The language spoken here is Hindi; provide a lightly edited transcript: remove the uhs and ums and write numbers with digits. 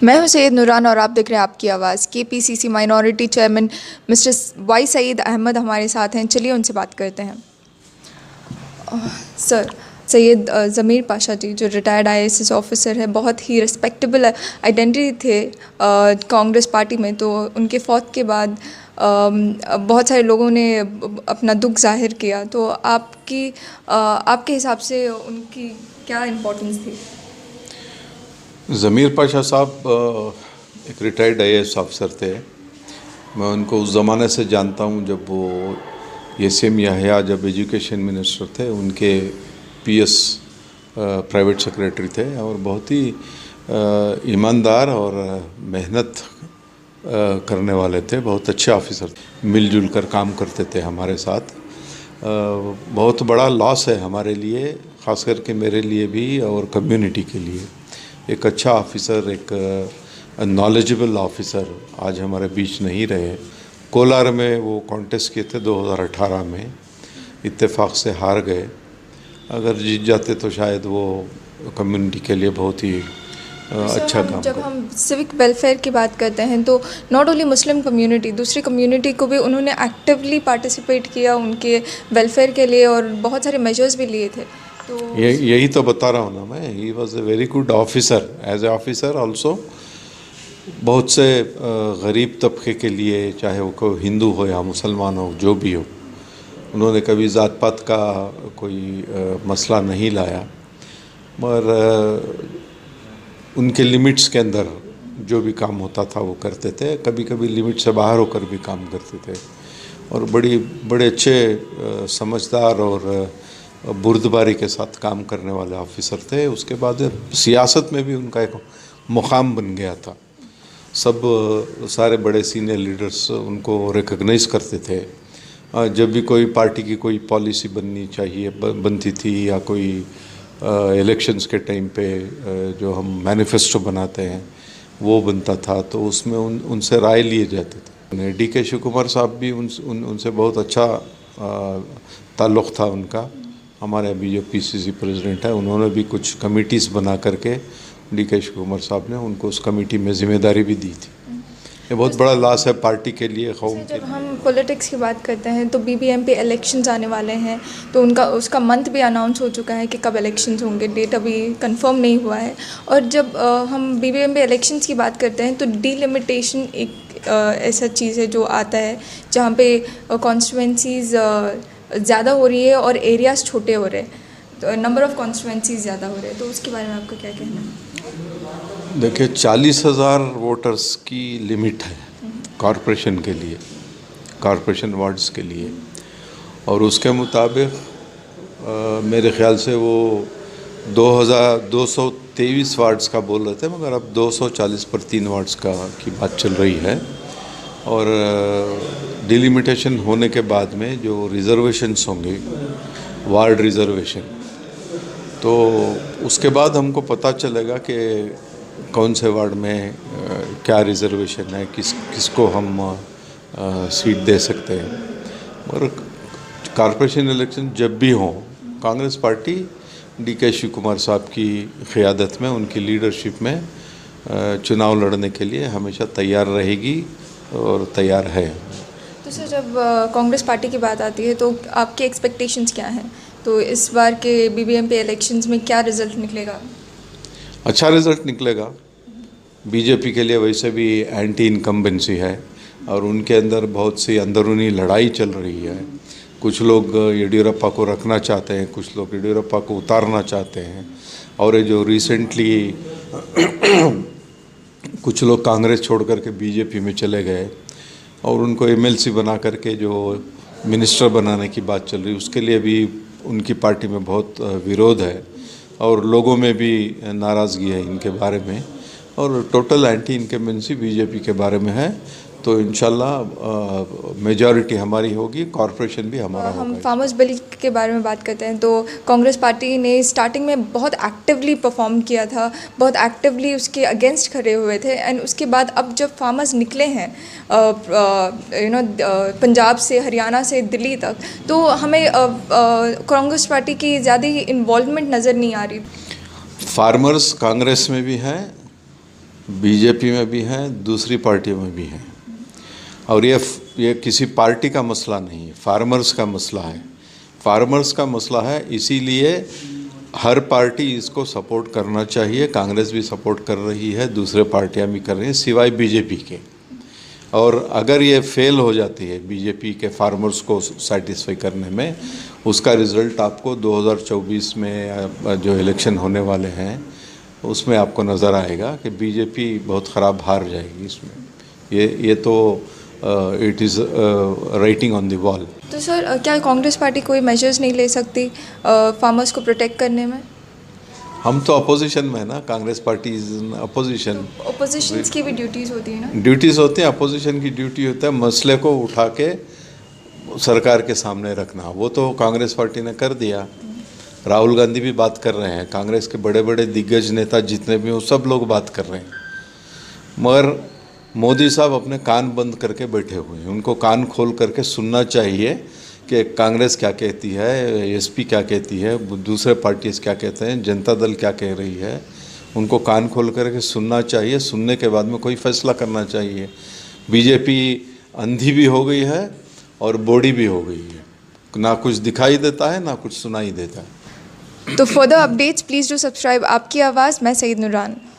मैं हूं सैयद नूरान और आप देख रहे हैं आपकी आवाज़। KPCC minority chairman mister Y Saeed Ahmed हमारे साथ हैं। चलिए उनसे बात करते हैं। सर, सैयद ज़मीर पाशा जी जो रिटायर्ड आईएएस ऑफिसर है, बहुत ही रिस्पेक्टेबल आइडेंटिटी थे कांग्रेस पार्टी में। तो उनके फौत के बाद बहुत सारे लोगों ने अपना दुख जाहिर किया। तो आपके हिसाब से उनकी क्या इम्पोर्टेंस थी? ज़मीर पाशा साहब एक रिटायर्ड आईएएस अफसर थे। मैं उनको उस ज़माने से जानता हूँ जब वो एसीएम याहिया जब एजुकेशन मिनिस्टर थे, उनके पीएस प्राइवेट सेक्रेटरी थे और बहुत ही ईमानदार और मेहनत करने वाले थे। बहुत अच्छे ऑफिसर थे, मिलजुल कर काम करते थे हमारे साथ। बहुत बड़ा लॉस है हमारे लिए, ख़ास करके मेरे लिए भी और कम्युनिटी के लिए। एक अच्छा ऑफिसर, एक नॉलेजेबल ऑफिसर आज हमारे बीच नहीं रहे। कोलार में वो कॉन्टेस्ट किए थे 2018 में, इत्तेफाक से हार गए। अगर जीत जाते तो शायद वो कम्युनिटी के लिए बहुत ही अच्छा काम जब हम सिविक वेलफेयर की बात करते हैं तो नॉट ओनली मुस्लिम कम्युनिटी, दूसरी कम्युनिटी को भी उन्होंने एक्टिवली पार्टिसिपेट किया उनके वेलफेयर के लिए और बहुत सारे मेजर्स भी लिए थे। तो यही तो बता रहा हूँ ना मैं। He was a very good officer, as a officer also. बहुत से गरीब तबके के लिए, चाहे वो कोई हिंदू हो या मुसलमान हो, जो भी हो, उन्होंने कभी ज़ात पात का कोई मसला नहीं लाया। मगर उनके लिमिट्स के अंदर जो भी काम होता था वो करते थे। कभी कभी लिमिट से बाहर होकर भी काम करते थे और बड़े अच्छे समझदार और बुर्दबारी के साथ काम करने वाले ऑफिसर थे। उसके बाद सियासत में भी उनका एक मुकाम बन गया था। सब सारे बड़े सीनियर लीडर्स उनको रिकग्नाइज करते थे। जब भी कोई पार्टी की कोई पॉलिसी बनती थी या कोई इलेक्शंस के टाइम पे जो हम मैनिफेस्टो बनाते हैं वो बनता था, तो उसमें उनसे राय लिए जाते थे। डीके शिव कुमार साहब भी उनसे बहुत अच्छा ताल्लुक़ था उनका। हमारे अभी जो पीसीसी प्रेसिडेंट है, उन्होंने भी कुछ कमिटीज़ बना करके डीके शिव कुमार साहब ने उनको उस कमेटी में ज़िम्मेदारी भी दी थी। ये बहुत बड़ा लॉस है पार्टी के लिए, कौम के लिए। जब हम पॉलिटिक्स की बात करते हैं तो बीबीएमपी इलेक्शंस आने वाले हैं, तो उसका मंथ भी अनाउंस हो चुका है कि कब इलेक्शंस होंगे। डेट अभी कंफर्म नहीं हुआ है। और जब हम बीबीएमपी इलेक्शंस की बात करते हैं तो डीलिमिटेशन एक ऐसा चीज़ है जो आता है जहाँ पे कॉन्स्टिट्यूंसीज़ ज़्यादा हो रही है और एरियाज़ छोटे हो रहे हैं, तो नंबर ऑफ़ कॉन्स्टिट्यूंसीज़ ज़्यादा हो रहे हैं। तो उसके बारे में आपका क्या कहना है? देखिए, 40,000 वोटर्स की लिमिट है कॉरपोरेशन के लिए, कॉरपोरेशन वार्ड्स के लिए। और उसके मुताबिक मेरे ख़्याल से वो 223 वार्ड्स का बोल रहे थे, मगर अब 240 पर 3 वार्ड्स की बात चल रही है। और डिलिमिटेशन होने के बाद में जो रिज़र्वेशंस होंगे, वार्ड रिज़र्वेशन, तो उसके बाद हमको पता चलेगा कि कौन से वार्ड में क्या रिज़र्वेशन है, किसको हम सीट दे सकते हैं। और कॉरपोरेशन इलेक्शन जब भी हों, कांग्रेस पार्टी डीके शिव कुमार साहब की क़ियादत में, उनकी लीडरशिप में चुनाव लड़ने के लिए हमेशा तैयार रहेगी और तैयार है। तो सर, जब कांग्रेस पार्टी की बात आती है तो आपके एक्सपेक्टेशंस क्या हैं? तो इस बार के बीबीएमपी इलेक्शंस में क्या रिज़ल्ट निकलेगा? अच्छा रिज़ल्ट निकलेगा। बीजेपी के लिए वैसे भी एंटी इनकम्बेंसी है और उनके अंदर बहुत सी अंदरूनी लड़ाई चल रही है। कुछ लोग येडियूरप्पा को रखना चाहते हैं, कुछ लोग येडियूरप्पा को उतारना चाहते हैं। और ये जो रिसेंटली कुछ लोग कांग्रेस छोड़ करके बीजेपी में चले गए और उनको एमएलसी बना करके जो मिनिस्टर बनाने की बात चल रही है, उसके लिए भी उनकी पार्टी में बहुत विरोध है और लोगों में भी नाराज़गी है इनके बारे में। और टोटल एंटी इनकम्बेंसी बीजेपी के बारे में है। तो इंशाल्लाह मेजॉरिटी हमारी होगी, कॉरपोरेशन भी हमारा होगा। हम फार्मर्स बिल के बारे में बात करते हैं तो कांग्रेस पार्टी ने स्टार्टिंग में बहुत एक्टिवली परफॉर्म किया था, बहुत एक्टिवली उसके अगेंस्ट खड़े हुए थे। एंड उसके बाद अब जब फार्मर्स निकले हैं पंजाब से, हरियाणा से दिल्ली तक, तो हमें कांग्रेस पार्टी की ज़्यादा इन्वॉल्वमेंट नज़र नहीं आ रही। फार्मर्स कांग्रेस में भी हैं बीजेपी में भी हैं, दूसरी पार्टियों में भी हैं। और ये किसी पार्टी का मसला नहीं है, फार्मर्स का मसला है। फार्मर्स का मसला है, इसीलिए हर पार्टी इसको सपोर्ट करना चाहिए। कांग्रेस भी सपोर्ट कर रही है, दूसरे पार्टियां भी कर रही हैं, सिवाय बीजेपी के। और अगर ये फेल हो जाती है बीजेपी के फार्मर्स को सेटिस्फाई करने में, उसका रिज़ल्ट आपको 2024 में जो इलेक्शन होने वाले हैं उसमें आपको नज़र आएगा कि बीजेपी बहुत ख़राब हार जाएगी इसमें। ये तो it is writing on the wall. तो सर क्या कांग्रेस पार्टी कोई मेजर्स नहीं ले सकती फार्मर्स को प्रोटेक्ट करने में? हम तो अपोजिशन में है ना, Congress party is in opposition. Oppositions की भी ड्यूटीज़ होती है ना? ड्यूटीज़ होती हैं, अपोजिशन की ड्यूटी होता है मसले को उठा के सरकार के सामने रखना। वो तो कांग्रेस पार्टी ने कर दिया। राहुल गांधी भी बात कर रहे हैं, कांग्रेस के बड़े बड़े दिग्गज नेता जितने भी हैं सब लोग बात कर रहे हैं। मगर मोदी साहब अपने कान बंद करके बैठे हुए हैं। उनको कान खोल करके सुनना चाहिए कि कांग्रेस क्या कहती है, एसपी क्या कहती है, दूसरे पार्टीज क्या कहते हैं, जनता दल क्या कह रही है। उनको कान खोल करके सुनना चाहिए, सुनने के बाद में कोई फैसला करना चाहिए। बीजेपी अंधी भी हो गई है और बूढ़ी भी हो गई है, ना कुछ दिखाई देता है ना कुछ सुनाई देता है। तो further updates please do subscribe आपकी आवाज़। मैं सईद नूरान।